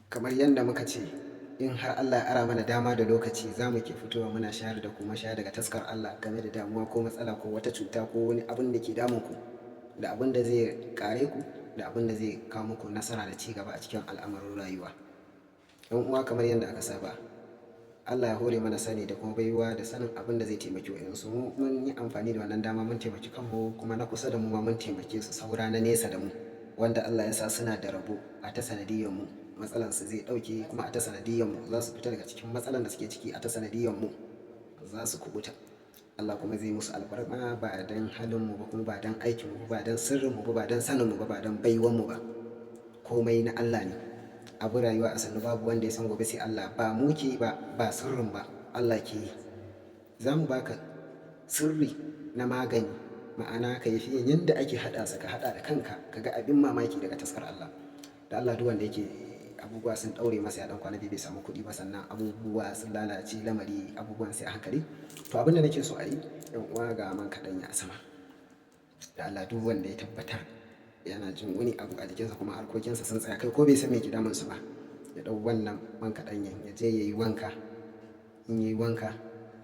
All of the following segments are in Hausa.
kamar yadda muka ce in har Allah ya ara mana dama da lokaci za mu ke fitowa muna shayar da ku mashaya daga taskar Allah game da damuwa ko matsala ko wata cuta ko wani abin da ke damun ku da abin da zai kare ku da abin da zai kawo muku nasara da ci gaba a cikin al'amarin rayuwa. Yan uwa, kamar yadda aka saba, Allah ya hore mana sani da kuma baiwa da sanin abin da zai taimaki wa'yansu. Mun yi amfani da wannan dama mun taimaki kanmu, kuma na kusa da mu ma mun taimake su, saura na nesa da mu wanda Allah ya sa suna da rabo a ta sanadiyyar mu matsalansu zai ɗauke, kuma a ta sanadiyyar mu za su fita daga cikin matsalan da suke ciki, a ta sanadiyyar mu za su kubuta. Allah kuma zai musu albarka ba dan halin mu ba, kuma ba dan aikin mu ba, dan sirrin mu ba, dan sanin mu ba dan baiwan mu ba. Komai na Allah ne. Abu rayuwa a sannu babu wanda ya san gobe sai Allah. Ba mu ke ba sirrin ba, Allah ke yi. Za mu baka sirri na magani, ma'ana ka yi fiye yadda ake haɗa sa, ka haɗa da kanka ka ga abin mamaki daga taskar Allah. Da Allah duk wanda yake abubuwa sun ɗaure masa ya ɗan kwana bai samu kuɗi ba, sannan abubuwa sun lalace, lamari abubuwan sai a hankali. To abin da nake so a yi, yan uwa, ga man kaɗan ya sama. Da Allah duk wanda ya tabbatar yana jin wani abu a jikinsa kuma harkokinsa sun tsaya kai ko bai san me ke damunsa ba, ya ɗau wannan man kaɗanyen ya je ya yi wanka. In ya yi wanka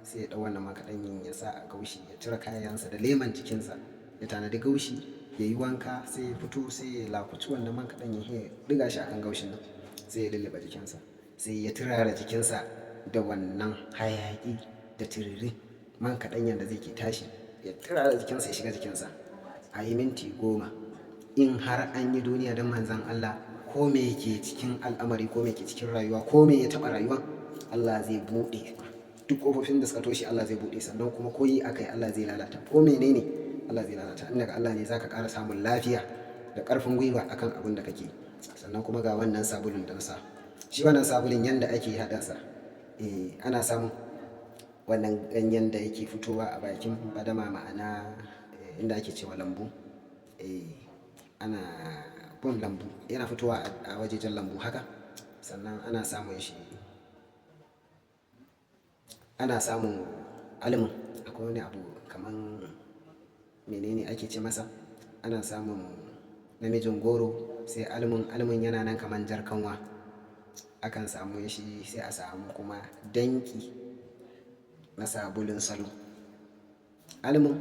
sai ya ɗau wannan man kaɗanyen ya sa a gaushi, ya cire kayansa da leman jikinsa, ya tanadi gaushi, ya yi wanka, sai ya fito, sai ya lakuci wannan man kaɗanyen, ya ɗiga shi akan gaushin nan, sai ya lulluɓe jikinsa, sai ya turara jikinsa da wannan hayaƙi da turiri man kaɗanyen da zai ke tashi, ya turara jikinsa ya shiga jikinsa. A yi minti 10. In har an yi duniya don manzan Allah, ko me yake cikin al'amari, ko me yake cikin rayuwa, ko me ya taɓa rayuwa, Allah zai buɗe duk ƙofofin da suka toshe. Allah zai buɗe, sannan kuma ko yi akai Allah zai lalata, ko menene Allah zai lalata. In daga Allah ne za ka ƙara samun lafiya da ƙarfin gwiwa akan abin da kake. Sannan kuma ga wannan sabulun da na sa. Shi wannan sabulun yanda ake haɗa sa, ana samun wannan ganyen da yake fitowa a bakin fadama, ma'ana inda ake cewa lambu. Ana bin lambu, yana fitowa a wajejen lambu haka. Sannan ana samun shi, ana samun almun. Akwai wani abu kaman menene ake ce masa, ana samun namijin goro, sai almun. Almun yana nan kaman jar kanwa, akan samu shi. Sai a samu kuma danki na sabulun salo. Almun,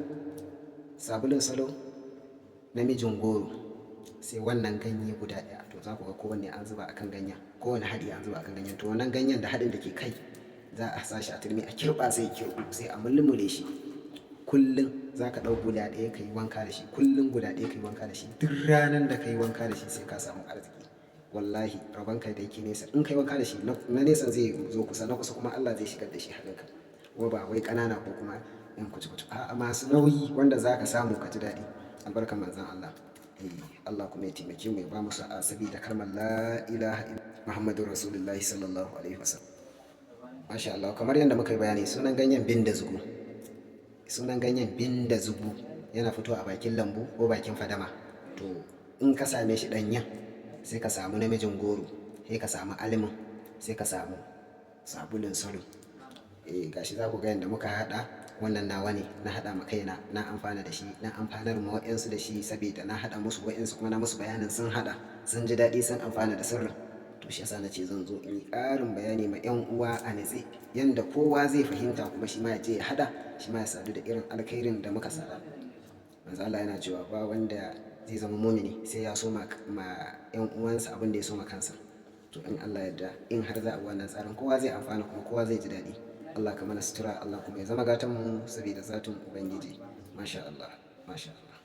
sabulun salo, namijin goro, sai wannan ganye guda ɗaya. To za ku ga kowanne an zuba akan ganyen, kowane haɗi an zuba akan ganyen. To wannan ganyen da haɗin da ke kai za a sa shi a turmi, a kirɓa, sai kirɓu, sai a mulmule shi. Kullum za ka ɗau guda ɗaya ka yi wanka da shi, kullum guda ɗaya ka yi wanka da shi. Duk ranar da ka yi wanka da shi sai ka samu arziki. Wallahi rabon ka da yake nesa, in ka yi wanka da shi, na nesa zai zo kusa, na kusa kuma Allah zai shigar da shi hannunka. Kuma ba wai ƙanana ko kuma yan kucu-kucu, a'a, masu nauyi wanda za ka samu ka ji daɗi. Albarkar manzan Allah. Allah kuma ya taimake mu, ya ba mu sa'a sabida kalmar la ilaha illallah Muhammadur Rasulullahi sallallahu alaihi wasallam. Masha Allah, kamar yadda muka yi bayani, sunan ganyen bindazugu. Sunan ganyen bindazugu yana fitowa a bakin lambu ko bakin fadama. To in ka same shi ɗanyen, sai ka samu namijin goro, sai ka samu almun, sai ka samu sabulun salo. Gashi za ku ga yadda muka haɗa. Wannan nawa ne, na haɗa ma kaina, na amfana da shi, na amfanar ma wa'yansu da shi, saboda na haɗa musu, wa'yansu kuma na musu bayanin sun haɗa, sun ji daɗi, sun amfana da sirrin. To shi yasa na ce zan zo in yi ƙarin bayani ma 'yan uwa a natse, yanda kowa zai fahimta, kuma shi ma ya je ya haɗa, shi ma ya sadu da irin alkhairin da muka sada. Manzo Allah yana cewa ba wanda zai zama mumini sai ya so ma 'yan uwansa abin da ya so ma kansa. To in Allah yarda, in har za a bi wannan tsarin, kowa zai amfana kuma kowa zai ji daɗi. Allah ka mana sutura, Allah kuma ya zama gatan mu saboda zatin Ubangiji. Masha Allah, masha Allah.